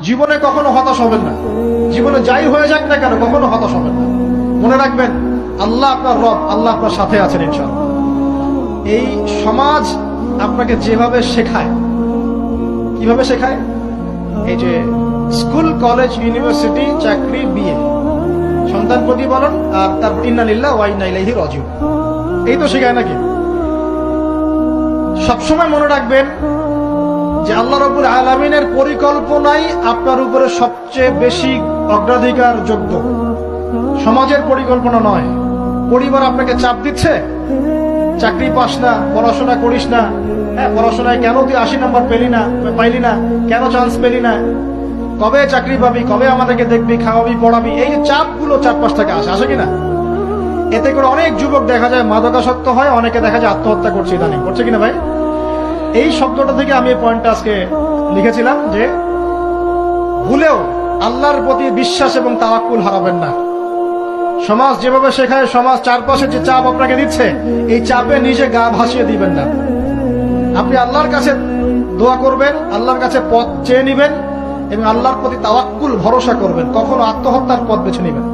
জীবনে কখনো হতাশ হবেন না। জীবনে যাই হয়ে যাক না কেন কখনো হতাশ হবেন না। মনে রাখবেন আল্লাহ আপনার রব, আল্লাহ আপনার সাথে আছেন ইনশাআল্লাহ। এই সমাজ আপনাকে যেভাবে শেখায়, কিভাবে শেখায়, এই যে স্কুল, কলেজ, ইউনিভার্সিটি, চাকরি, বিয়ে, সন্তান প্রতিপালন, আর তারপর ইন্না লিল্লাহি ওয়া ইন্না ইলাইহি রাজিউন, এই তো শেখায় নাকি? সবসময় মনে রাখবেন যে আল্লাহ রাব্বুল আলামিনের পরিকল্পনাই আপনার উপরে সবচেয়ে বেশি অগ্রাধিকার যোগ্য, সমাজের পরিকল্পনা নয়। পরিবার আপনাকে চাপ দিচ্ছে, চাকরি পাস না, পড়াশোনা করিস না, পড়াশোনায় কেন তুই 80 নাম্বার পাইলি না, কেন চান্স পেলি না, কবে চাকরি পাবি, কবে আমাদেরকে দেখবি, খাওয়াবি, পড়াবি, এই যে চাপগুলো চারপাশ থেকে আসে কিনা, এতে করে অনেক যুবক দেখা যায় মাদকাসক্ত হয়, অনেকে দেখা যায় আত্মহত্যা করছে, ইদানিং করছে কিনা ভাই? এই শব্দটা থেকে আমি এই পয়েন্টটা আজকে লিখেছিলাম যে ভুলেও আল্লাহর প্রতি বিশ্বাস এবং তাওয়াক্কুল হারাবেন না। সমাজ যেভাবে শেখায়, সমাজ চারপাশে যে চাপ আপনাকে দিচ্ছে, এই চাপে নিজে গা ভাসিয়ে দিবেন না। আপনি আল্লাহর কাছে দোয়া করবেন, আল্লাহর কাছে পথ চেয়ে নিবেন এবং আল্লাহর প্রতি তাওয়াক্কুল, ভরসা করবেন। কখনো আত্মহত্যার পথ বেছে নিবেন।